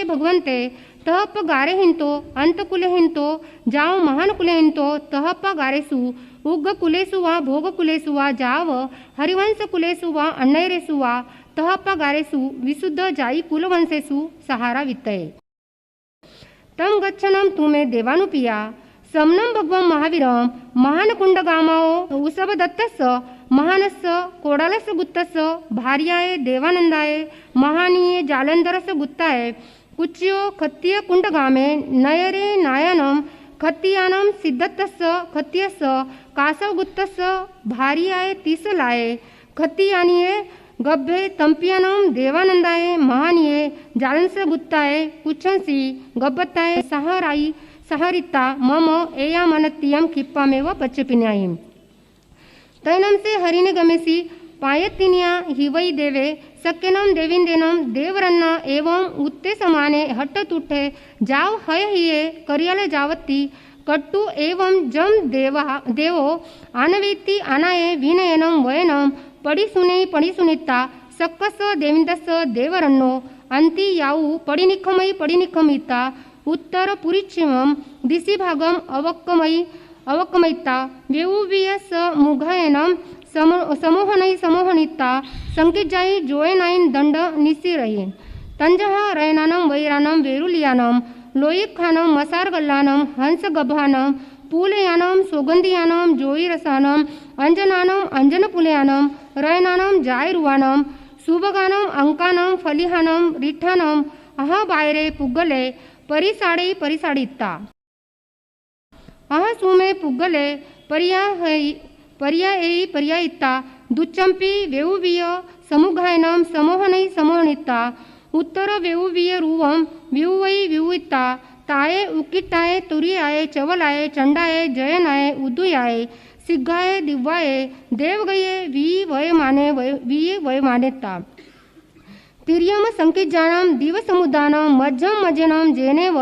भगवंते तहप गारे हिंतो अंतकुले हिंतो जाव महान कुले हिंतो तहप गारेसु उग्ग कुलेसु वा भोग कुलेसु वा जाव हरिवंश कुलेसु वा अण्णैरेसु वा तहप गारेसु विशुद्ध जाई कुलवंशेसु सहारा वित्तये तम गच्छनम तुमे देवानुपिया समनम भगवं महावीरम महान कुंडगामाओ उसबदत्तस्य महानस्य कोडालस्य गुत्तस्य भार्याये देवानंदाय महानीये जालंधरस्य गुत्ताय कुच्यो खत्तिय कुंडगामे नयरे नायनम खत्तियानम सिद्धत्तस्य खत्तियस्य कासवगुत्तस्य भार्याये तीसलाये खत्तियानिये गभ्भे तंपियानम देवानंदाय महानीये जालंस्य गुत्ताय कुच्छंसी गब्बत्ताय सहाराई सहरिता मम एयामनत्यम खिप्पामेव पच्चपिन्यायीम तैनम से हरिने गमेसी पायतिनिया हिवई देवे सक्यनम देविंदेनम देवरन्ना एवं उत्ते समाने हट्ट तुठे जाव हय हिये करियाले जावती कट्टु एवं जम देवो आनवेति आनाये विनयनम वयनम पड़ी सुनिता सक्कस देविंदस देवरन्नो अंति याऊ पडिनिखमिता उत्तर पुरीचिमम दिशि भागम अवक्कमयिता वेउवियस मुघायनम समोहनिता संकिजाई जोयनाइन दंड निसिरयीन तंजह रयनानम वैरानम वेरुलियानम लोयिखानम मसारगल्लानम हंसगभानम पूलयानम सोगंधियानम जोईरसानम अंजनानम अंजनपुलयानम रयनानम जायरुवानम सुभगानम अंकानम फलिहानम रिठानम अह बायरे पुग्गले परिसाडिता अह सुमे पुग्गले पर्यायिता दुच्चंपी वेउविय समुघायनम समोहनिता उत्तर वेउविय रुवम व्युवयिता ताये उकिटाये तुरियाये चवलाये चंडाये जयनाये उदुयाये सिग्घाये दिव्वाये देवगये वी वयमानेता तिर्यम संकिजानम दिवसमुदानम मज्जम मज्जनम जेनेव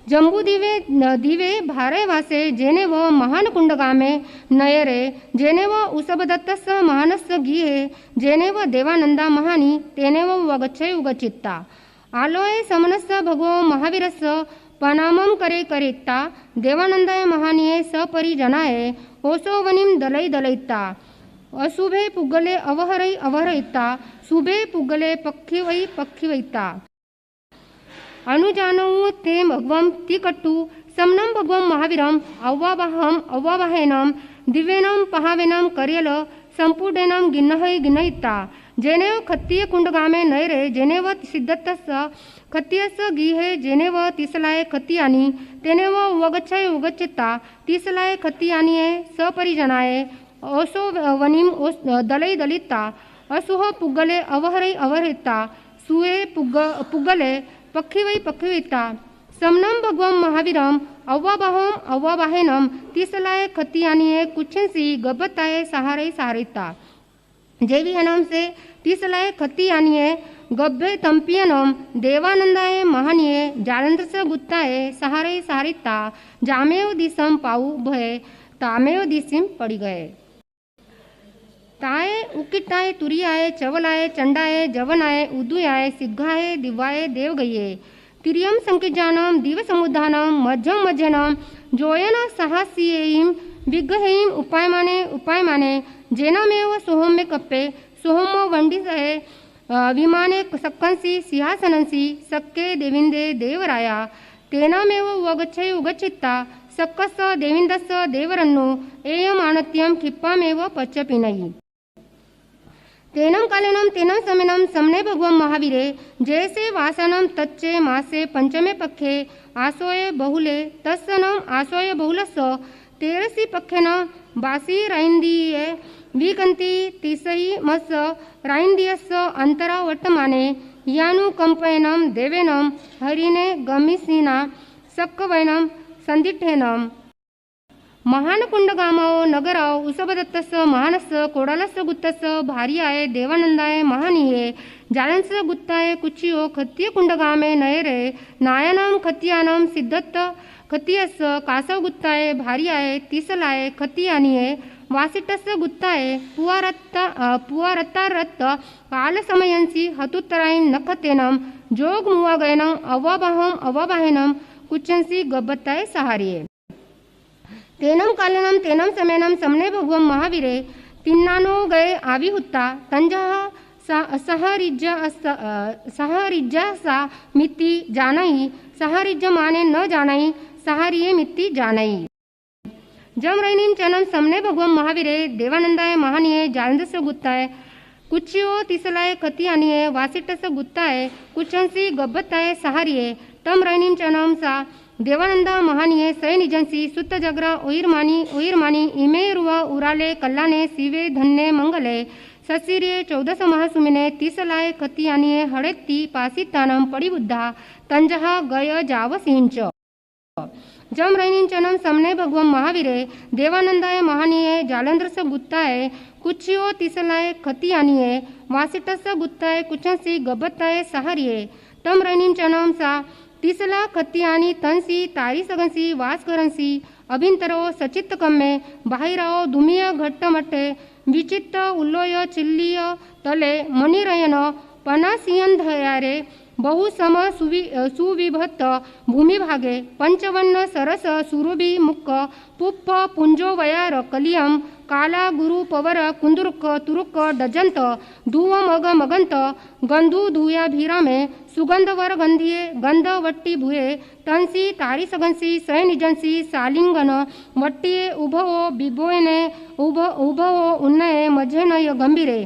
जम्बुदिवे भारयवासे जेनेव महान कुंडगामे नयरे जेनेव उसबदत्तस्य महानस्य गीहे जेनेव देवानंदा महानी तेनेव वगच्छय उगचित्ता आलोये समनस्य भगवो महावीरस्य प्रणामं करेता देवानंदाय महानीये सपरिजनाये ओसोवनिम दलयिता अशुभे पुग्गले अवहरयिता शुभे पुग्गले पक्षिवयिता अनुजानऊ ते भगवं तिकट्टु समनम भगवं महावीरम अव्वावाहेनम दिव्येनम पहावेनम करियल संपूर्णेनम गिन्नयिता जेनेव खत्तिय कुंडगामे नयरे जेनेव सिद्धत्तस्य खत्तियस्य गीहे जेनेव तिसलाये खत्तियानी तेनेव वगच्छय उगच्छिता तिसलाये खत्तियानिये सपरिजनाये ओसो वनिम दलयिता असुह पुग्गले अवहरयिता सुए पुग्गले पक्षिवयिता समनम भगवं महावीरम अव्वावाहेनम तिसलाये खत्तियानिये कुच्छंसी गब्बताये सहारिता जेविहनम से तिसलाये खत्तियानिये गब्भे तंपियनम देवानंदाये महानिये जालंधरस्य गुत्ताये सहारिता जामेव दिसम पाऊ भये तामेव दिसिम पड़ी गए ताये उकिटाये तुरियाये चवलाये चंडाये जवनाये उदुयाये सिग्घाये दिव्वाये देवगये तिर्यम संकिजानम दिवसमुद्धानम मज्जनम जोयन साहस्येयीम विग्रहेयीम उपायमाने जेनमेव सोहमे कप्पे सोहमो वंडिसये विमाने सक्कंसी सिंहासनंसी सक्के देविंदे देवराया तेनामेव वगच्छय उगच्छिता सक्कस देविंदस देवरन्नो एयम आनत्यम खिप्पामेव पच्चपिनयि तेनम कालेनम तेनम समेनम समने भगवं महावीरे जैसे वासनम तच्चे मासे पंचमे पक्षे आसोये बहुले तस्सनम आसोये बहुलस्य तेरसी पक्षेन बासी राइंदीये विकंती तिसई मस राइंदीयस्य अंतरा वर्तमाने यानुकंपयनम देवेनम हरिने गमिसीना सक्कवैनम संदिठेनम महान कुंडगामाओ नगराव उसबदत्तस्य महानस्य कोडालस्य गुत्तस्य भार्याये देवानंदाय महानीये जालंस्य गुत्ताये कुचियो खत्तिय कुंडगामे नयरे नायनम खत्तियानम सिद्धत्त खत्तियस्य कासव गुत्ताये भार्याये तिसलाये खत्तियानिये वासिटस्य गुत्ताये पुवारत्तारत्त कालसमयंसी हतुत्तरायं नखतेनम जोगमुवागयनं अवबाहेनं कुच्चंसी गब्बत्ताय सहारिये तेनम कालनम तेनम समयनम समने भगवम महावीरे तिन्नानो गए आविहुत्ता तंजः सहरिज्जा सा मित्ति जानई सहरिज्ज माने न जानई सहारिये मित्ति जानई जम रैनीम चनम समने भगवम महावीरे देवानंदाय महानिये जालंदस गुत्ताय कुच्चियो तिसलाय कति अनिये वासिटस गुत्ताय कुच्चंसी गब्बत्ताय सहारिये तम रैनीम चनम सा देवानंद महानिये सय निजंसी सुत्त जग्र ओयिरमानी इमेरुव उराले कल्लाने सिवे धन्ने मंगले ससिरिये 14 महासुमिने तिसलाय कति अनिये हडेत्ती पासितानम पडिबुद्धा तंजहा गय जावसिंच जम रैनिंचनम समने भगवम महावीरे देवानंदाय महानिये जालंद्रस गुत्ताय कुच्चियो तिसलाय कति अनिये वासिटस गुत्ताय कुच्चंसी गब्बत्ताय सहारिये तम रैनिंचनम सा तिसला कत्तियानी तंसी तारी सगंसी वास करंसी अभिंतरो सचित्त कम्मे बाहिराओ दुमिय घट्ट मट्टे विचित्त उल्लोय चिल्लिय तले मणिरयन पनासियन धयारे बहुसम सुविभक्त भूमिभागे पंचवन्न सरस सुरभि मुक्क पुप्प पुंजो वयार कलियम काला गुरु पवर कुंदुरुक तुरुक डजंत धुव मग मगंत गंधु धुया भीरामे सुगंधवर गंधिये गंध वट्टी भुये तंसी तारी सगंसी सय निजंसी सालिंगन वट्टिये उभवो बिबोयने उभवो उन्नये मझेनय गंभीरे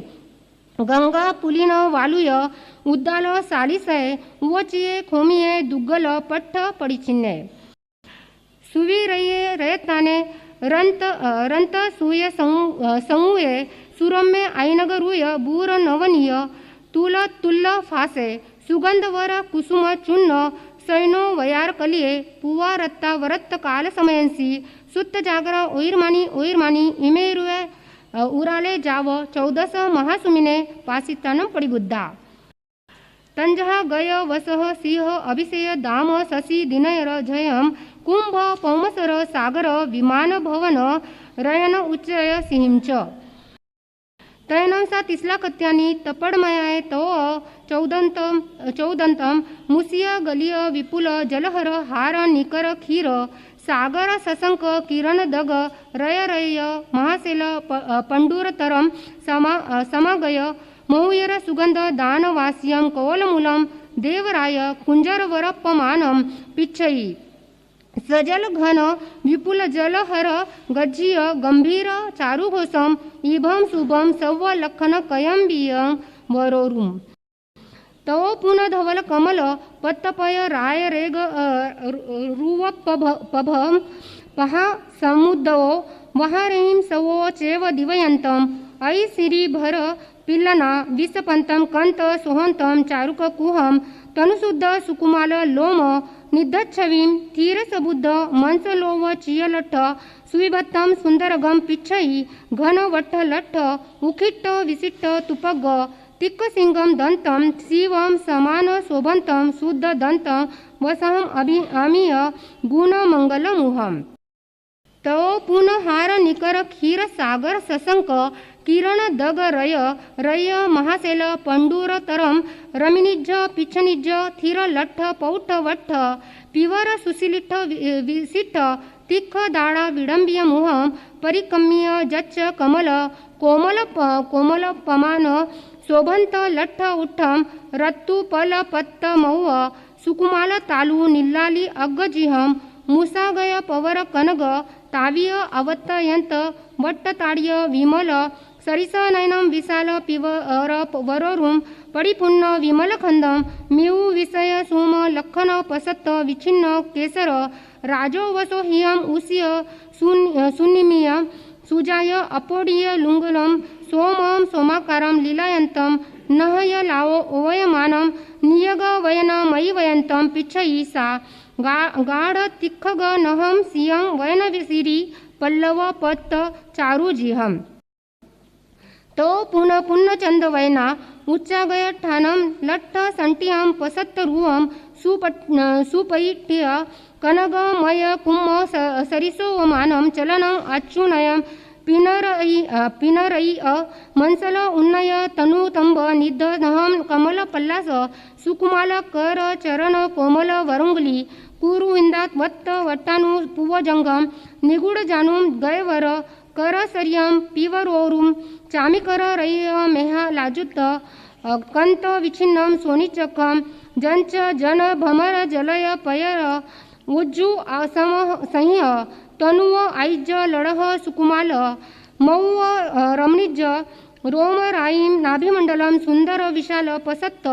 गंगा पुलिन वालुय उद्दाल सालिसय उवचिये खोमिये दुग्गल पट्ट पडिचिन्ने सुवीरये रयताने रंत सूय संउये सुरम्ये आईनगरूय बूर नवनीय तुल्ल फासे सुगंधवर कुसुम चूर्ण सैनो वयार कलिये पुवा रत्ता वरत्त काल समयंसी सुत्त जागर ओयिरमानी इमेरुवे उराले जाव 14 महासुमिने पासितानं पडिबुद्धा तंजहा गय वसह सिंह अभिषेय दाम शशि दिनयर जयम कुंभ पौमसर सागर विमान भवन रयन उच्चय सिंहच तयनं सा तिसला कत्यानी तपडमयाय तव चौदंतम मुसिय गलिय विपुल जलहर हार निकर खीर सागर सशंक किरण दग रय महासेल पंडूरतरम समागय मौयर सुगंध दानवास्यम कवलमूलम देवराय कुंजरवरपमानम पिच्छयी सजल घन विपुल जलहर गज्जीय गंभीर चारुघोषम इभम शुभम सव्व लखन कयंबियं वरोरुम तव पुन धवल कमल पत्तपय राय रेग रुवपभम पहा समुद्दवो वहारेहिं सवो चेव दिवयंतम ऐ सिरी भर पिल्लना विसपंतम कंत सोहंतम चारुक कुहम तनुशुद्ध सुकुमाल लोम निद्धच्छवीं थीर सबुद्ध मंसलोव चियलट्ठ सुविभत्तम सुंदरगम पिच्छयी घन वट्ठ लट्ठ उखिट्ट विसिट्ट तुपग तिक्कसिंगम दंतम शिवम समान शोभंतम शुद्ध दंतम वसहम आमीय गुण मंगलमुहम तव पुनहार निकर क्षीर सागर सशंक किरण दग रय महासेल पंडूरतरम रमिनिज्ज पिच्छनिज्ज थिर लट्ठ पौठ वट्ठ पिवर सुशिलिट्ठ विसिट्ठ तिक्ख दाडा विडंबिय मुहम परिकम्य जच्च कमल कोमल पमान शोभंत लट्ठ उठ्ठम रत्तु पल पत्त मौव सुकुमाल तालू निल्लाली अग्गजिहम मुसागय पवर कनग तावीय अवत्तयंत वट्ट ताड्य विमल सरिस नयनम विशाल पिवर वरोरुम पडिपुन्न विमल खंदम मिऊ विषय सोम लखन पसत्त विच्छिन्न केसर राजो वसो हियम उसिय सुनिमिय सुजाय अपोडीय लुंगलम सोमम सोमाकारम लीलायंतम नहय लावो ओवयमानम नियग वयन मयि वयंतम पिच्छयी सा गाढ तिक्खग नहम सियं वयन विसिरी पल्लव पत्त चारुजिहम तो पुन्न चंद वयना उच्चागय ठानम लट्ठ संटियम पसत्त रुवम सुपैठ्य कनग मय कुम्म सरिसो मानम चलनम अच्युनयम पिनरई मनसल उन्नय तनुतंब निदहम कमल पल्लास सुकुमाल कर चरण कोमल वरुंगली कुरुविंदात वत्त वट्टानु पुवजंगम निगुड जानूम गयवर कर सरियम पिवरोरुम चामिकर रय मेहा लाजुत कंत विच्छिन्नम सोनिचकम जंच जन भमर जलय पयर उज्जु असम संह तनुव आईज लड़ह सुकुमाल मऊ रमणिज रोमराईम नाभिमंडलम सुंदर विशाल पसत्त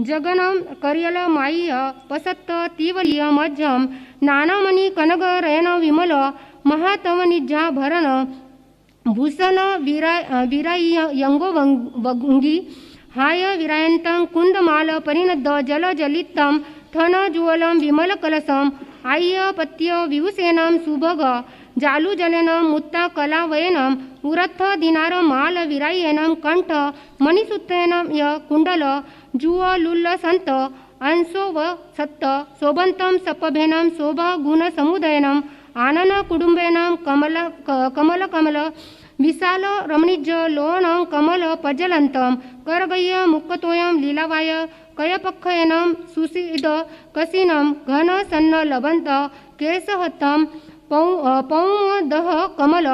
जगनम करियल माय्य पसत्त तीवलीय मध्यम नानामणि कनग रयन विमल महातवनिजा भरण भूषण विराई यंगो वंगी हाय विरायंतं कुंदमाल परिणद्द जल जलितं थन जुवलं विमल कलसम आय्य पत्य विभुसेनं सुभग जालू जलेनं मुत्ता कलावयनं उरथ दिनार माल विरायेनं कंठ मणिसूत्रेनं य कुंडल जुव लुल्ल संत अंशो व सत्त शोभंतं सपभेनं शोभा गुण समुदयनं आनन कुडुंबेनं कमल कमल विशाल रमणिज लोणं कमल पजलंतं करगय्य मुक्कतोयं लीलावाय कयपक्खयनं सुसीद कसिनं घन सन्न लबंत केसहतं पौमदह कमल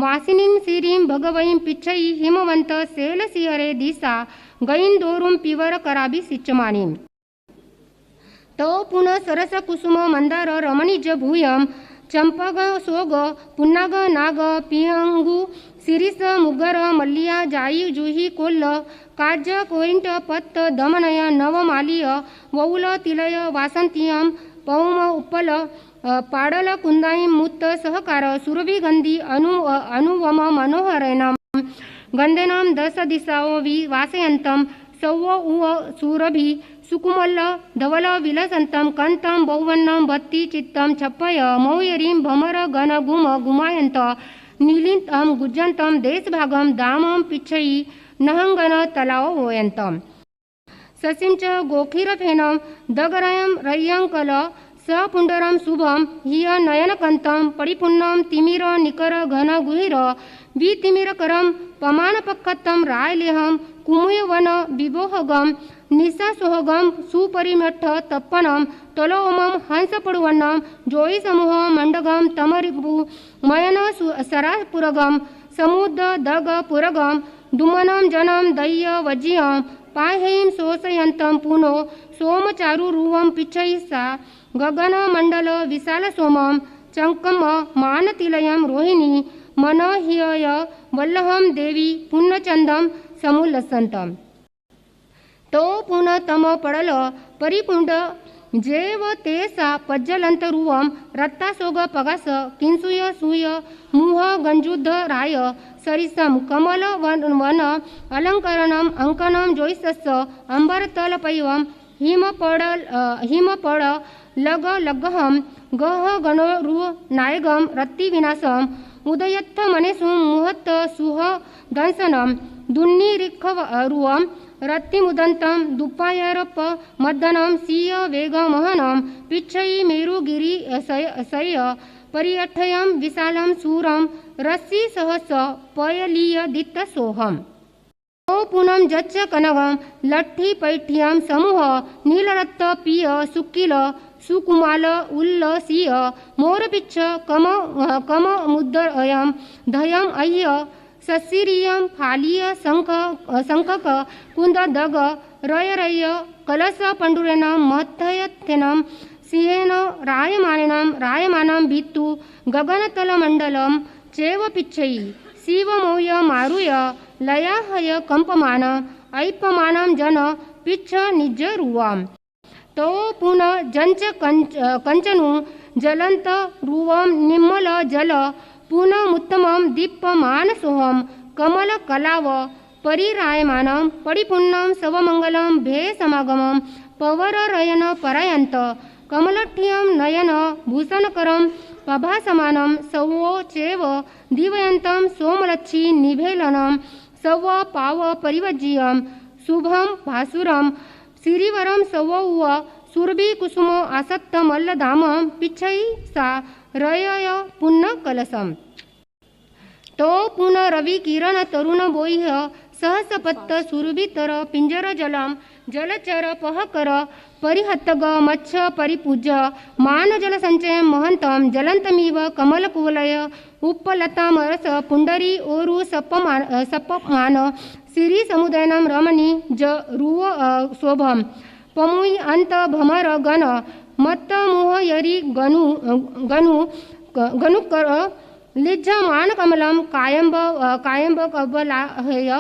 वासिनीं सिरीं भगवईं पिच्छई हिमवंत सेलसिहरे दिसा गईंदोरुं पिवर कराबी सिच्चमानीं तो पुन सरस कुसुम मंदार रमणिज भूयं चंपग सोग पुन्नाग नाग पियंगु सिरिस मुगर मल्लिया जाई जुही कोल्ल काज कोरिंट पत्त दमनय नवमालीय वौल तिलय वासंतियं पौम उपल पाडल कुंदाई मुत्त सहकार सुरभि गंधी अनुवम मनोहरेनं गंधेनं दस दिसाओ वासयन्तं सौव उव सुरभि सुकुमल्ल धवल विलसंतं कंतं बहुवन्नं भत्ति चित्तं छप्पय मौयरीं भमर गण गुम गुमायन्त नीलिन्तं गुज्जन्तं देशभागं दामं पिच्छयि नहंगन तलाव वोयन्तं ससिं च गोखीरफेनं दगरयं रय्यंकल सपुंडरं शुभं हिय नयनकन्तं परिपुन्नं तिमिर निकर घन गुहिर वितिमिरकरं पमानपक्खत्तं रायलेहं कुमुयवन विबोहगं निशासोहगं सुपरिमठ तप्पनं तलोमं हंसपडुवन्नं जोई समूह मंडगं तमरिपु मयन सरापुरगं समुद्र दग पुरगं दुमनं जनं दय्य वज्यं पाहें शोषयन्तं पुनो सोमचारुरुवं पिच्छयि सा गगनमण्डल विशाल सोमं चङ्कम मानतिलयं रोहिणी मनहिय वल्लहं देवी पुन्नचन्दं समुल्लसन्तं तो पुनः तम पडल परिपुंड जेव ते सा पज्जलंतरुवं रत्तासोग पगास किंसूय सूय मुह गंजुद्ध राय सरिसम कमल वन अलंकरणम अंकनम जोईसस्स अंबरतलपैवं हिमपड लग लग्गहं गह गणरु नायगम रत्ति विनाशम उदयत्थ मनेसु मुहत्त सुह दंसनम दुन्निरिखरुवं रत्तिमुदन्तं दुप्पायरप मद्दनं सीय वेगमहनं पिच्छयि मेरुगिरि सय परियठयं विशालं सूरं रस्सि सहस पयलीय दित्तसोहम् ओ पुनम जच्च कनगं लट्ठी पैठ्यं समूह नीलरत्त पिय सुकिल सुकुमाल उल्लसीय मोरपिच्छ कम मुद्दयं धयं अह्य ससिरियं फालीय संकक कुंद दग रय कलश पंडुरेन मथयथेनं सिंहेन रायमानं भित्तु गगनतलमण्डलं चेव पिच्छयि शिवमौय मारुय लयाहय कंपमान ऐपमानं जन पिच्छ निजरुवाम तो पुन जंच कंचनु जलंत रुवं निम्मल जल पुनमुत्तमं दीप्यमानसोहं कमल कलाव परिरायमानं परिपुन्नं सवमंगलं भेसमागमं पवररयन परायन्त कमलठ्यं नयन भूषणकरं पभासमानं सवो चेव दीवयन्तं सोमलच्छी निभेलनं सव पाव परिवज्यं शुभं भासुरं सिरिवरं सवौव सुरभि कुसुम आसक्त मल्लधामं पिच्छयि सा रयय पुन्न कलसम तो पुनः रवि किरण तरुण बोह्य सहसपत्त सुरभितर पिंजर जलम जलचर पहकर परिहत्तग मच्छ परिपूज्य मान जल संचय महंतम जलंतमीव कमल कुवलय उपलतामरस पुंडरी ओरु सपमान सिरी समुदयनम रमणी ज रुव शोभम पमुई अंत भमर गण मत्त मोह यरी गनु गनुकर लिज्ज मान कमलम कायंब कबलाहय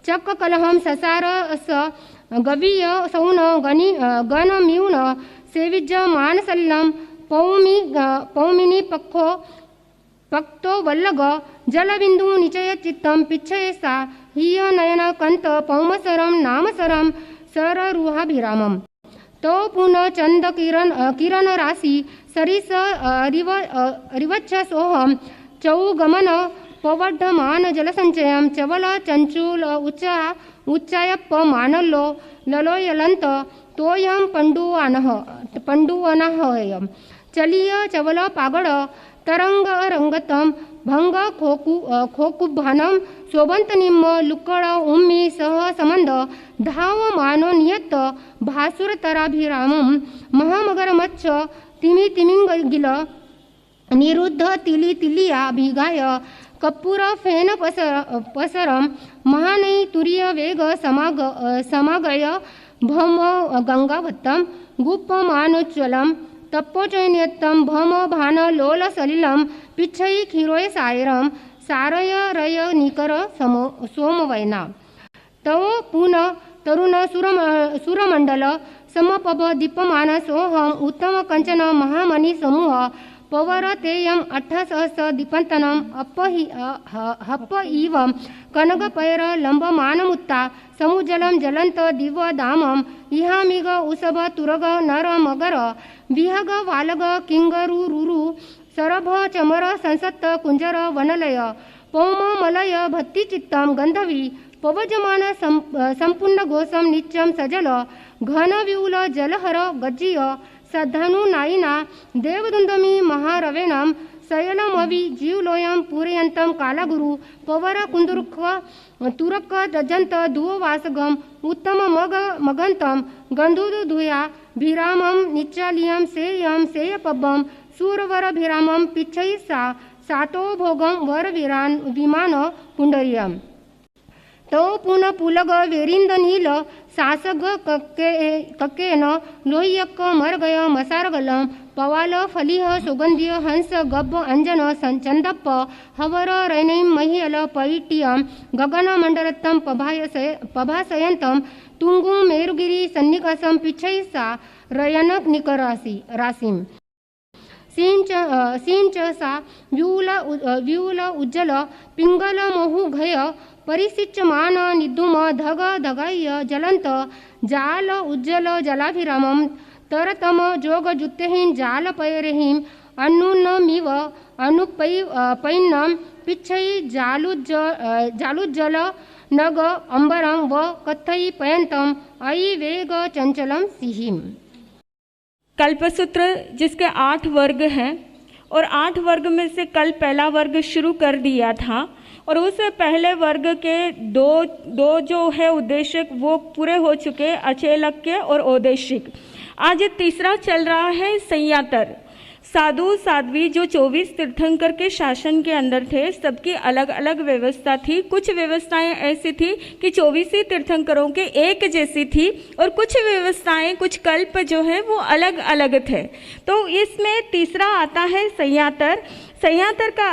चक्क कलहम ससार स गवीय सौन गण म्यून सेविज मानसल्लम पौमिनी पक्तो वल्लग जलबिंदु निचय चित्तम पिच्छय सा हिय नयन कंत पौमसरम नामसरम सररुहाभिरामम तो पुनः चंद किरण राशि सरिस रिवच्छ सोहम चौगमन पवड्ढमान जलसंचयम चवल चंचूल उच्चायप्प मानल्लो ललोयलंत तोयम पंडुवनहयम चलीय चवल पागड़ तरंग रंगतम भंग खोकुभानम शोभंतनिम्म लुक्कड़ उम्मी सह समंद धाव मानो नियत भासुर तराभिरामम महामगर मच्छ तिमिंगिल निरुद्ध तिलिया भिगाय कपूर फेन पसरम महानई तुरीय वेग समागय भम गंगावत्तम गुप्पमानोज्ज्वलम तप्पोचैन्यत्तम भम भान लोल सलिलम पिच्छई खिरोय सायरम सारय रय निकर सोमवैना तव पुन तरुण सुरमंडल समपभ दीपमान सोहम उत्तम कंचन महामणि समूह पवर तेयम 8 दीपंतनम हप्प इवम कनकपैर लंबमानमुत्ता समुजलम जलंत दिव दामम इहामिग उसभ तुरग नर मगर विहग वालग किंगरुरुरु सरभ चमर संसत्त कुंजर वनलय पौम मलय भक्ति चित्तम गंधवी पवजमान संपूर्ण घोषम नित्यम सजल घन विउल जलहर गज्जीय सद्धनु नायिना देवदुंदमी महारवेणम शयनमवि जीवलोयम पूरयंतम कालागुरु पवर कुंदुरुख तुरक रजंत दुववासगम उत्तम मगंतम गंधुधुया भिरामम निच्चालियम सेयम सेयपब्बम सूरवरभिरामम पिच्छई सातो भोगम वर विमान पुंडरियम तो पुन पुलग वेरिंद नील सासग कक्केन लोह्यक्क मरगय मसारगलम पवाल फलिह सुगंधिय हंस गब्ब अंजन चंदप्प हवर रैनैम महियल पैट्यम गगन मंडलत्तम पभासयंतम तुंगु मेरुगिरी सन्निकसम पिच्छैसा रयन निकरासिम सिंच सा व्यूल उज्जल पिंगल मोहु घय परिसिच्यमान निद्दुम धग धगाय्य जलंत जाल उज्जल जलाभिरामम तरतम जोग जुत्तेहिं जाल पैरेहिं अन्नूनमिव अनुपैन्नम पिच्छई जालुज्जल नग अंबरम व कत्थई पयंतम अयि वेग चंचलम सिहिम। कल्पसूत्र जिसके 8 वर्ग हैं और 8 वर्ग में से कल पहला वर्ग शुरू कर दिया था और उस पहले वर्ग के दो जो है उद्देशिक वो पूरे हो चुके, अचेलक्य और औदेशिक। आज तीसरा चल रहा है संयातर। साधु साध्वी जो 24 तीर्थंकर के शासन के अंदर थे, सबकी अलग अलग व्यवस्था थी। कुछ व्यवस्थाएं ऐसी थी कि 24 तीर्थंकरों के एक जैसी थी और कुछ व्यवस्थाएं, कुछ कल्प जो है वो अलग अलग थे। तो इसमें तीसरा आता है संयातर। संयातर का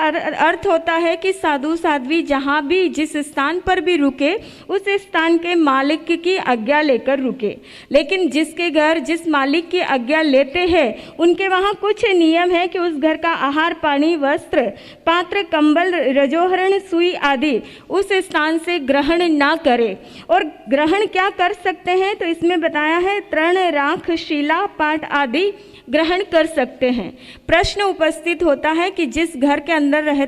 अर्थ होता है कि साधु साध्वी जहाँ भी जिस स्थान पर भी रुके उस स्थान के मालिक की आज्ञा लेकर रुके। लेकिन जिसके घर जिस मालिक की आज्ञा लेते हैं उनके वहाँ कुछ नियम है कि उस घर का आहार पानी वस्त्र पात्र कंबल रजोहरण सुई आदि उस स्थान से ग्रहण ना करे। और ग्रहण क्या कर सकते हैं तो इसमें बताया है तृण राख शीला पाठ आदि ग्रहण कर सकते हैं। प्रश्न उपस्थित होता है कि जिस घर के अंदर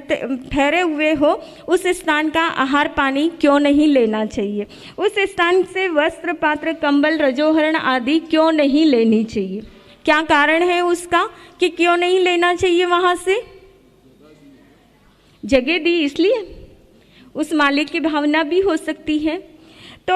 ठहरे हुए हो उस स्थान का आहार पानी क्यों नहीं लेना चाहिए, उस स्थान से वस्त्र पात्र कंबल रजोहरण आदि क्यों नहीं लेनी चाहिए। क्या कारण है उसका कि क्यों नहीं लेना चाहिए? वहां से जगह दी इसलिए उस मालिक की भावना भी हो सकती है। तो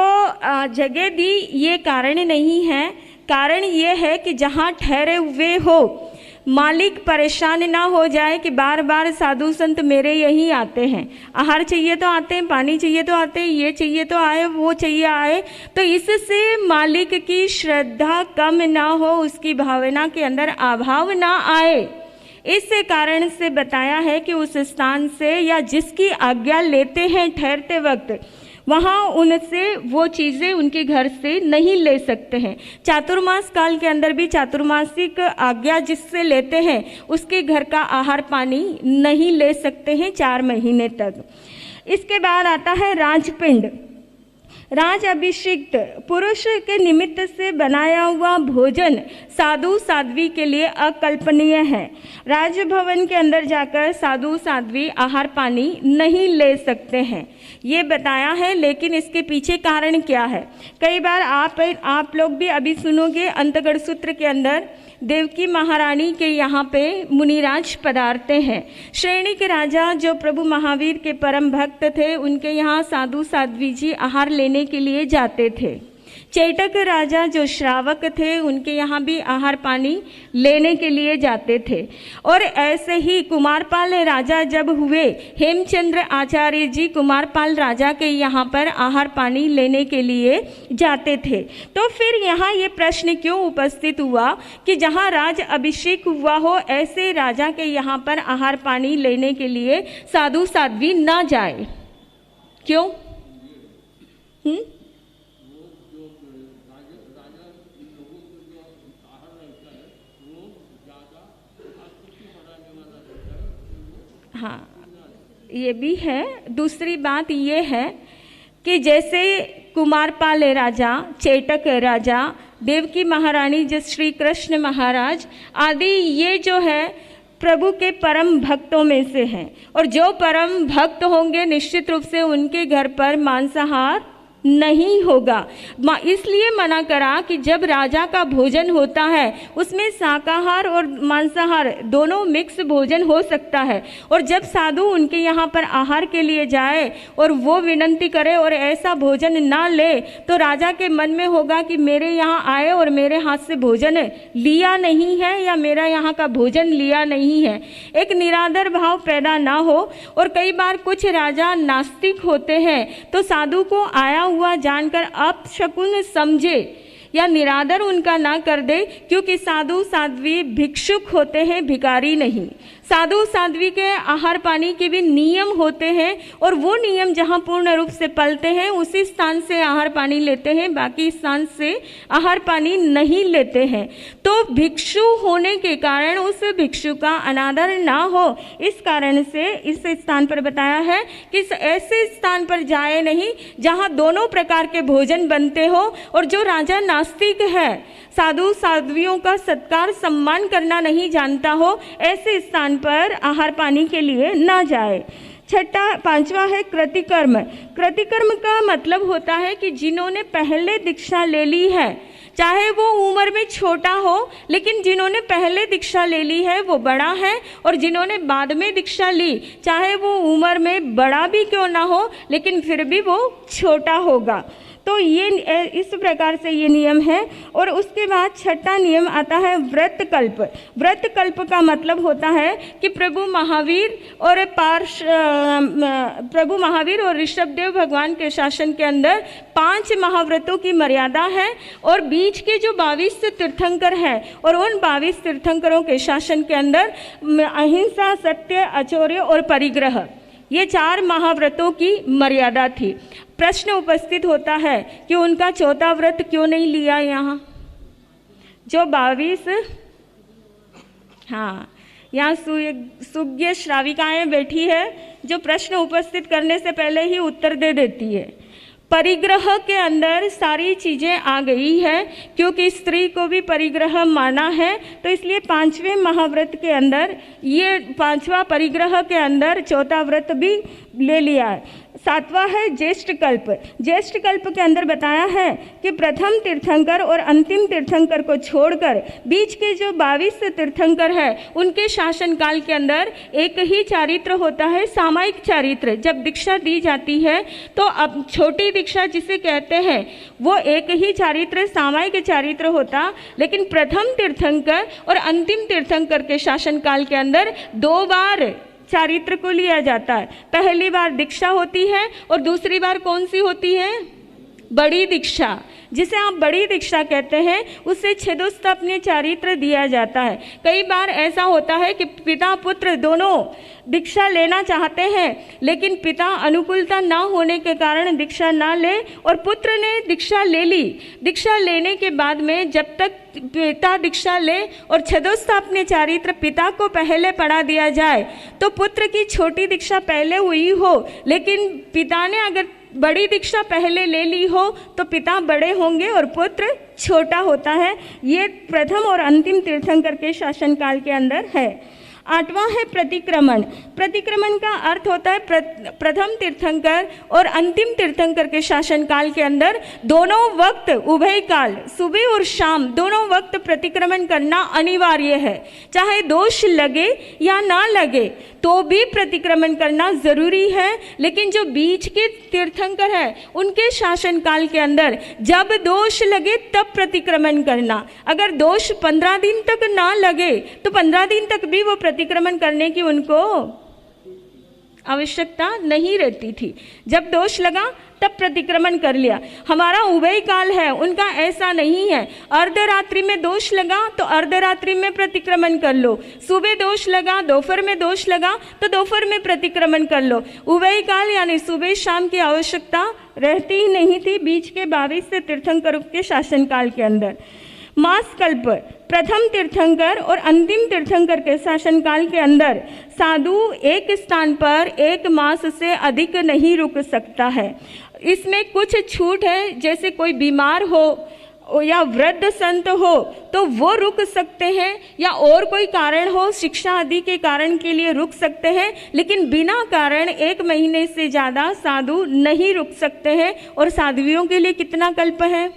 जगह दी ये कारण नहीं है, कारण ये है कि जहाँ ठहरे हुए हो मालिक परेशान ना हो जाए कि बार बार साधु संत मेरे यहीं आते हैं, आहार चाहिए तो आते हैं, पानी चाहिए तो आते हैं, ये चाहिए तो आए, वो चाहिए आए, तो इससे मालिक की श्रद्धा कम ना हो, उसकी भावना के अंदर अभाव ना आए। इस कारण से बताया है कि उस स्थान से या जिसकी आज्ञा लेते हैं ठहरते वक्त, वहाँ उनसे वो चीज़ें उनके घर से नहीं ले सकते हैं। चातुर्मास काल के अंदर भी चातुर्मासिक आज्ञा जिससे लेते हैं उसके घर का आहार पानी नहीं ले सकते हैं 4 महीने तक। इसके बाद आता है राजपिंड। राज अभिषिक्त पुरुष के निमित्त से बनाया हुआ भोजन साधु साध्वी के लिए अकल्पनीय है। राजभवन के अंदर जाकर साधु साध्वी आहार पानी नहीं ले सकते हैं, ये बताया है। लेकिन इसके पीछे कारण क्या है? कई बार आप लोग भी अभी सुनोगे अंतगढ़ सूत्र के अंदर देवकी महारानी के यहाँ पे मुनिराज पधारते हैं। श्रेणी के राजा जो प्रभु महावीर के परम भक्त थे, उनके यहाँ साधु साध्वी जी आहार लेने के लिए जाते थे। चेटक राजा जो श्रावक थे, उनके यहाँ भी आहार पानी लेने के लिए जाते थे। और ऐसे ही कुमारपाल राजा जब हुए, हेमचंद्र आचार्य जी कुमारपाल राजा के यहाँ पर आहार पानी लेने के लिए जाते थे। तो फिर यहाँ ये प्रश्न क्यों उपस्थित हुआ कि जहाँ राज अभिषेक हुआ हो, ऐसे राजा के यहाँ पर आहार पानी लेने के लिए साधु साध्वी ना जाए, क्यों? हाँ, ये भी है। दूसरी बात ये है कि जैसे कुमारपाल राजा, चेटक राजा, देवकी महारानी, जिस श्री कृष्ण महाराज आदि, ये जो है प्रभु के परम भक्तों में से हैं। और जो परम भक्त होंगे निश्चित रूप से उनके घर पर मांसाहार नहीं होगा। इसलिए मना करा कि जब राजा का भोजन होता है उसमें शाकाहार और मांसाहार दोनों मिक्स भोजन हो सकता है। और जब साधु उनके यहाँ पर आहार के लिए जाए और वो विनंती करे और ऐसा भोजन ना ले, तो राजा के मन में होगा कि मेरे यहाँ आए और मेरे हाथ से भोजन लिया नहीं है या मेरा यहाँ का भोजन लिया नहीं है, एक निरादर भाव पैदा ना हो। और कई बार कुछ राजा नास्तिक होते हैं, तो साधु को आया हुआ जानकर अपशकुन समझे या निरादर उनका ना कर दे, क्योंकि साधु साध्वी भिक्षुक होते हैं, भिखारी नहीं। साधु साध्वी के आहार पानी के भी नियम होते हैं और वो नियम जहाँ पूर्ण रूप से पलते हैं उसी स्थान से आहार पानी लेते हैं, बाकी स्थान से आहार पानी नहीं लेते हैं। तो भिक्षु होने के कारण उस भिक्षु का अनादर ना हो, इस कारण से इस स्थान पर बताया है कि ऐसे स्थान पर जाए नहीं जहाँ दोनों प्रकार के भोजन बनते हो। और जो राजा नास्तिक है, साधु साध्वियों का सत्कार सम्मान करना नहीं जानता हो, ऐसे स्थान पर आहार पानी के लिए ना जाए। पांचवा है कृतिकर्म। कृतिकर्म का मतलब होता है कि जिन्होंने पहले दीक्षा ले ली है, चाहे वो उम्र में छोटा हो, लेकिन जिन्होंने पहले दीक्षा ले ली है वो बड़ा है, और जिन्होंने बाद में दीक्षा ली, चाहे वो उम्र में बड़ा भी क्यों ना हो, लेकिन फिर भी वो छोटा होगा। तो ये इस प्रकार से ये नियम है। और उसके बाद छठा नियम आता है व्रत कल्प। व्रत कल्प का मतलब होता है कि प्रभु महावीर और ऋषभदेव भगवान के शासन के अंदर 5 महाव्रतों की मर्यादा है, और बीच के जो 22 तीर्थंकर हैं, और उन 22 तीर्थंकरों के शासन के अंदर अहिंसा, सत्य, अचौर्य और परिग्रह, ये 4 महाव्रतों की मर्यादा थी। प्रश्न उपस्थित होता है कि उनका चौथा व्रत क्यों नहीं लिया यहाँ? जो 22, हाँ, यहाँ सुज्ञ श्राविकाएं बैठी है जो प्रश्न उपस्थित करने से पहले ही उत्तर दे देती है। परिग्रह के अंदर सारी चीज़ें आ गई है, क्योंकि स्त्री को भी परिग्रह माना है, तो इसलिए 5वें महाव्रत के अंदर ये 5वां परिग्रह के अंदर चौथा व्रत भी ले लिया है। सातवां है ज्येष्ठ कल्प। ज्येष्ठ कल्प के अंदर बताया है कि प्रथम तीर्थंकर और अंतिम तीर्थंकर को छोड़कर बीच के जो 22 तीर्थंकर है उनके शासनकाल के अंदर एक ही चारित्र होता है, सामायिक चारित्र। जब दीक्षा दी जाती है तो अब छोटी दीक्षा जिसे कहते हैं वो एक ही चारित्र, सामायिक चारित्र होता, लेकिन प्रथम तीर्थंकर और अंतिम तीर्थंकर के शासनकाल के अंदर 2 बार चारित्र को लिया जाता है। पहली बार दीक्षा होती है और दूसरी बार कौन सी होती है? बड़ी दीक्षा, जिसे आप बड़ी दीक्षा कहते हैं, उससे छेदोस्तपनीय चारित्र दिया जाता है। कई बार ऐसा होता है कि पिता पुत्र दोनों दीक्षा लेना चाहते हैं, लेकिन पिता अनुकूलता ना होने के कारण दीक्षा ना ले और पुत्र ने दीक्षा ले ली। दीक्षा लेने के बाद में जब तक पिता दीक्षा ले और छेदोस्तपनीय चारित्र पिता को पहले पढ़ा दिया जाए, तो पुत्र की छोटी दीक्षा पहले हुई हो, लेकिन पिता ने अगर बड़ी दीक्षा पहले ले ली हो तो पिता बड़े होंगे और पुत्र छोटा होता है। ये प्रथम और अंतिम तीर्थंकर के शासनकाल के अंदर है। 8वां है प्रतिक्रमण। प्रतिक्रमण का अर्थ होता है प्रथम तीर्थंकर और अंतिम तीर्थंकर के शासनकाल के अंदर दोनों वक्त, उभय काल, सुबह और शाम दोनों वक्त प्रतिक्रमण करना अनिवार्य है। चाहे दोष लगे या ना लगे तो भी प्रतिक्रमण करना जरूरी है। लेकिन जो बीच के तीर्थंकर है उनके शासनकाल के अंदर जब दोष लगे तब प्रतिक्रमण करना। अगर दोष 15 दिन तक ना लगे तो 15 दिन तक भी वो प्रतिक्रमण करने की उनको आवश्यकता नहीं रहती थी। जब दोष लगा तब प्रतिक्रमण कर लिया। हमारा उभय काल है, उनका ऐसा नहीं है। अर्धरात्रि में दोष लगा तो अर्धरात्रि में प्रतिक्रमण कर लो, सुबह दोष लगा, दोपहर में दोष लगा तो दोपहर में प्रतिक्रमण कर लो। उभय काल यानी सुबह शाम की आवश्यकता रहती ही नहीं थी बीच के 22 तीर्थंकरों के शासनकाल के अंदर। मास कल्प, प्रथम तीर्थंकर और अंतिम तीर्थंकर के शासनकाल के अंदर साधु एक स्थान पर 1 मास से अधिक नहीं रुक सकता है। इसमें कुछ छूट है, जैसे कोई बीमार हो या वृद्ध संत हो तो वो रुक सकते हैं, या और कोई कारण हो, शिक्षा आदि के कारण के लिए रुक सकते हैं, लेकिन बिना कारण 1 महीने से ज़्यादा साधु नहीं रुक सकते हैं। और साध्वियों के लिए कितना कल्प है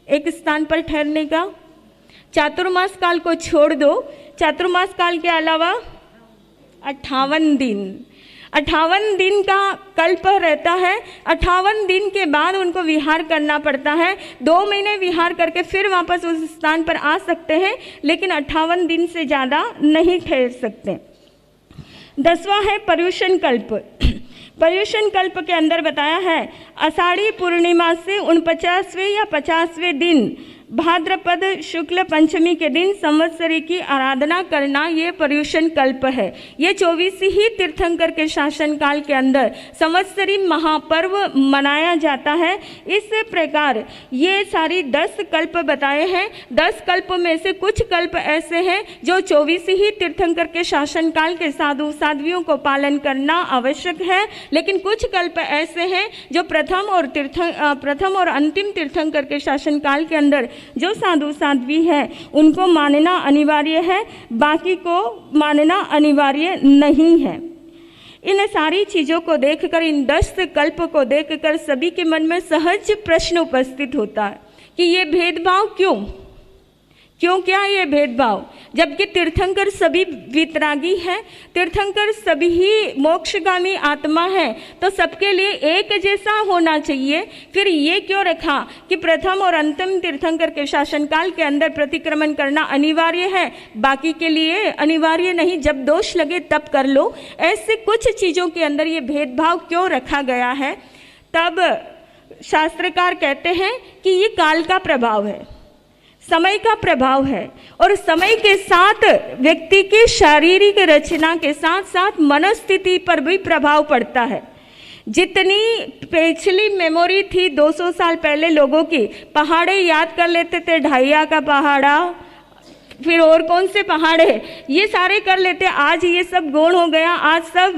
एक स्थान पर ठहरने का? चातुर्मास काल को छोड़ दो, चातुर्मास काल के अलावा 58 दिन, 58 दिन का कल्प रहता है। 58 दिन के बाद उनको विहार करना पड़ता है। 2 महीने विहार करके फिर वापस उस स्थान पर आ सकते हैं, लेकिन 58 दिन से ज़्यादा नहीं ठहर सकते। 10वां है पर्युषण कल्प। पर्युषण कल्प के अंदर बताया है आषाढ़ी पूर्णिमा से 49वें या 50वें दिन भाद्रपद शुक्ल पंचमी के दिन संवत्सरी की आराधना करना, ये पर्युषण कल्प है। ये 24 ही तीर्थंकर के शासनकाल के अंदर संवत्सरी महापर्व मनाया जाता है। इस प्रकार ये सारी 10 कल्प बताए हैं। 10 कल्प में से कुछ कल्प ऐसे हैं जो 24 ही तीर्थंकर के शासनकाल के साधु साध्वियों को पालन करना आवश्यक है, लेकिन कुछ कल्प ऐसे हैं जो प्रथम और अंतिम तीर्थंकर के शासनकाल के अंदर जो साधु साध्वी है उनको मानना अनिवार्य है, बाकी को मानना अनिवार्य नहीं है। इन सारी चीज़ों को देखकर, इन 10 कल्प को देखकर सभी के मन में सहज प्रश्न उपस्थित होता है कि ये भेदभाव क्यों क्या ये भेदभाव, जबकि तीर्थंकर सभी वितरागी हैं, तीर्थंकर सभी ही मोक्षगामी आत्मा है, तो सबके लिए एक जैसा होना चाहिए। फिर ये क्यों रखा कि प्रथम और अंतिम तीर्थंकर के शासनकाल के अंदर प्रतिक्रमण करना अनिवार्य है, बाकी के लिए अनिवार्य नहीं, जब दोष लगे तब कर लो। ऐसे कुछ चीज़ों के अंदर ये भेदभाव क्यों रखा गया है? तब शास्त्रकार कहते हैं कि ये काल का प्रभाव है, समय का प्रभाव है, और समय के साथ व्यक्ति की शारीरिक रचना के साथ साथ मनस्थिति पर भी प्रभाव पड़ता है। जितनी पिछली मेमोरी थी 200 साल पहले लोगों की, पहाड़े याद कर लेते थे, ढाइया का पहाड़ा, फिर और कौन से पहाड़ है, ये सारे कर लेते। आज ये सब गौण हो गया, आज सब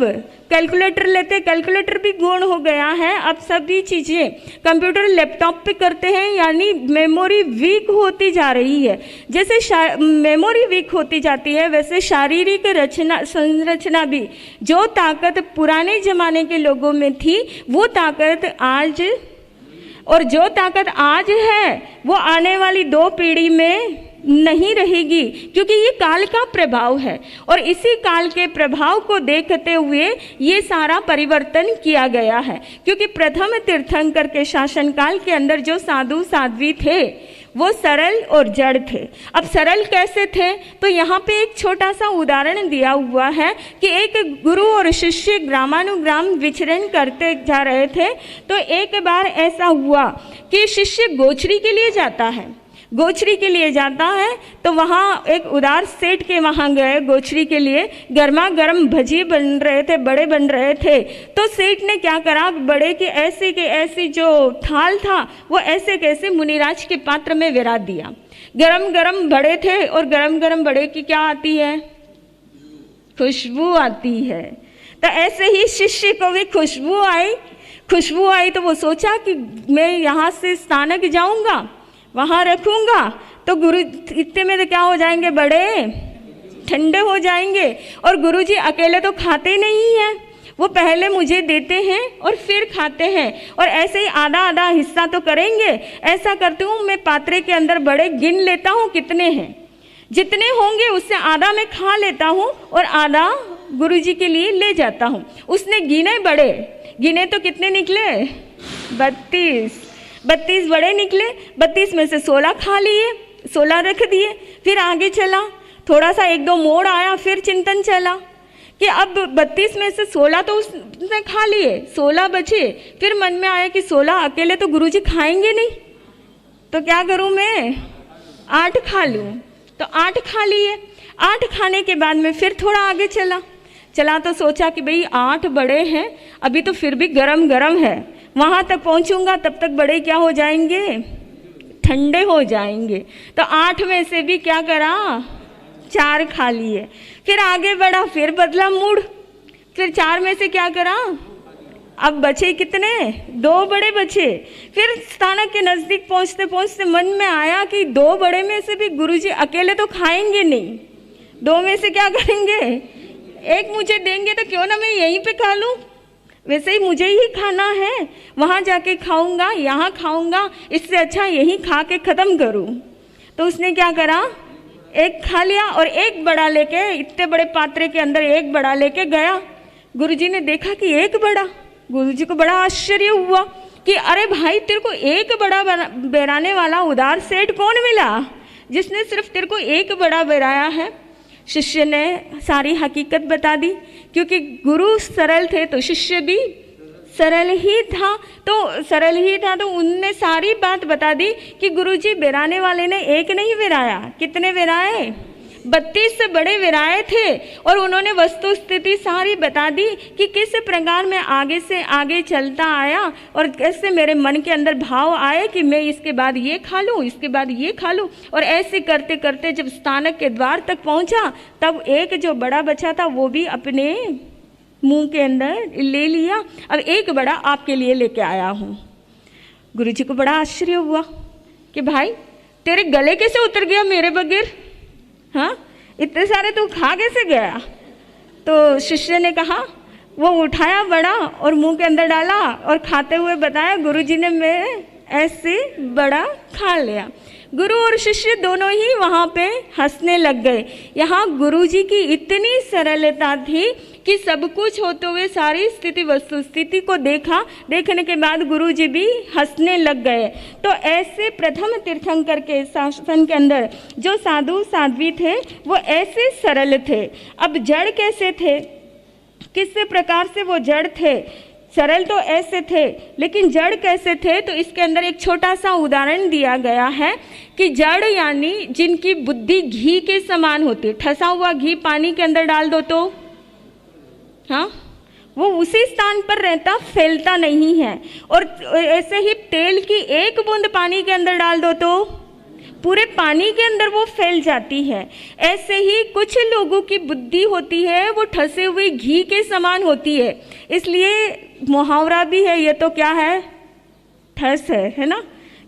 कैलकुलेटर लेते, कैलकुलेटर भी गौण हो गया है। अब सभी चीज़ें कंप्यूटर लैपटॉप पे करते हैं, यानी मेमोरी वीक होती जा रही है। जैसे मेमोरी वीक होती जाती है, वैसे शारीरिक संरचना भी, जो ताकत पुराने ज़माने के लोगों में थी वो ताकत आज, और जो ताकत आज है वो आने वाली 2 पीढ़ी में नहीं रहेगी, क्योंकि ये काल का प्रभाव है। और इसी काल के प्रभाव को देखते हुए ये सारा परिवर्तन किया गया है। क्योंकि प्रथम तीर्थंकर के शासनकाल के अंदर जो साधु साध्वी थे वो सरल और जड़ थे। अब सरल कैसे थे, तो यहाँ पे एक छोटा सा उदाहरण दिया हुआ है कि एक गुरु और शिष्य ग्रामानुग्राम विचरण करते जा रहे थे। तो एक बार ऐसा हुआ कि शिष्य गोचरी के लिए जाता है, गोचरी के लिए जाता है, तो वहाँ एक उदार सेठ के वहाँ गए गोचरी के लिए। गर्मा गर्म भजी बन रहे थे, बड़े बन रहे थे। तो सेठ ने क्या करा, बड़े की ऐसी जो थाल था वो ऐसे कैसे मुनिराज के पात्र में विरा दिया। गरम गरम बड़े थे, और गरम गरम बड़े की क्या आती है, खुशबू आती है। तो ऐसे ही शिष्य को भी खुशबू आई तो वो सोचा कि मैं यहाँ से स्थानक जाऊँगा, वहाँ रखूँगा तो गुरु इतने में तो क्या हो जाएंगे, बड़े ठंडे हो जाएंगे। और गुरुजी अकेले तो खाते नहीं हैं, वो पहले मुझे देते हैं और फिर खाते हैं, और ऐसे ही आधा आधा हिस्सा तो करेंगे। ऐसा करती हूँ, मैं पात्रे के अंदर बड़े गिन लेता हूँ कितने हैं, जितने होंगे उससे आधा मैं खा लेता हूँ और आधा गुरुजी के लिए ले जाता हूँ। उसने गिने बड़े, गिने तो कितने निकले, 32 बड़े निकले। 32 में से 16 खा लिए, 16 रख दिए। फिर आगे चला, थोड़ा सा 1-2 मोड़ आया, फिर चिंतन चला कि अब 32 में से 16 तो उसने खा लिए, 16 बचे। फिर मन में आया कि 16 अकेले तो गुरुजी खाएंगे नहीं, तो क्या करूं मैं, 8 खा लूं। तो 8 खा लिए। 8 खाने के बाद में फिर थोड़ा आगे चला तो सोचा कि भाई 8 बड़े हैं, अभी तो फिर भी गरम गरम है, वहाँ तक पहुँचूंगा तब तक बड़े क्या हो जाएंगे, ठंडे हो जाएंगे। तो 8 में से भी क्या करा, 4 खा लिए। फिर आगे बढ़ा, फिर बदला मूड, फिर 4 में से क्या करा, अब बचे कितने, 2 बड़े बचे। फिर स्थानक के नज़दीक पहुँचते पहुँचते मन में आया कि 2 बड़े में से भी गुरुजी अकेले तो खाएंगे नहीं, 2 में से क्या करेंगे, 1 मुझे देंगे तो क्यों ना मैं यहीं पे खा लूँ, वैसे ही मुझे ही खाना है, वहाँ जाके खाऊंगा, यहाँ खाऊंगा, इससे अच्छा यहीं खा के ख़त्म करूँ। तो उसने क्या करा, 1 खा लिया और 1 बड़ा लेके, इतने बड़े पात्रे के अंदर 1 बड़ा लेके गया। गुरुजी ने देखा कि 1 बड़ा, गुरुजी को बड़ा आश्चर्य हुआ कि अरे भाई, तेरे को 1 बड़ा बेराने वाला उदार सेठ कौन मिला जिसने सिर्फ तेरे को 1 बड़ा बेराया है। शिष्य ने सारी हकीकत बता दी, क्योंकि गुरु सरल थे तो शिष्य भी सरल ही था। तो उनने सारी बात बता दी कि गुरुजी बेराने वाले ने 1 नहीं बेराया, कितने बेराए, 32 से बड़े विराए थे। और उन्होंने वस्तु स्थिति सारी बता दी कि किस प्रकार मैं आगे से आगे चलता आया और कैसे मेरे मन के अंदर भाव आए कि मैं इसके बाद ये खा लूँ, इसके बाद ये खा लूँ। और ऐसे करते करते जब स्थानक के द्वार तक पहुँचा, तब 1 जो बड़ा बचा था वो भी अपने मुंह के अंदर ले लिया। अब 1 बड़ा आपके लिए लेके आया हूँ। गुरुजी को बड़ा आश्चर्य हुआ कि भाई, तेरे गले कैसे उतर गया मेरे बगैर, हाँ, इतने सारे तू खा कैसे गया। तो शिष्य ने कहा, वो उठाया बड़ा और मुंह के अंदर डाला और खाते हुए बताया, गुरुजी ने मैं ऐसे बड़ा खा लिया। गुरु और शिष्य दोनों ही वहाँ पे हंसने लग गए। यहाँ गुरुजी की इतनी सरलता थी कि सब कुछ होते हुए सारी स्थिति वस्तु स्थिति को देखने के बाद गुरुजी भी हंसने लग गए। तो ऐसे प्रथम तीर्थंकर के शासन के अंदर जो साधु साध्वी थे वो ऐसे सरल थे। अब जड़ कैसे थे, किस प्रकार से वो जड़ थे, सरल तो ऐसे थे, लेकिन जड़ कैसे थे, तो इसके अंदर एक छोटा सा उदाहरण दिया गया है कि जड़ यानी जिनकी बुद्धि घी के समान होती है। ठसा हुआ घी पानी के अंदर डाल दो तो हाँ, वो उसी स्थान पर रहता, फैलता नहीं है। और ऐसे ही तेल की 1 बूंद पानी के अंदर डाल दो तो पूरे पानी के अंदर वो फैल जाती है। ऐसे ही कुछ लोगों की बुद्धि होती है, वो ठसे हुए घी के समान होती है। इसलिए मुहावरा भी है, ये तो क्या है, ठस है ना।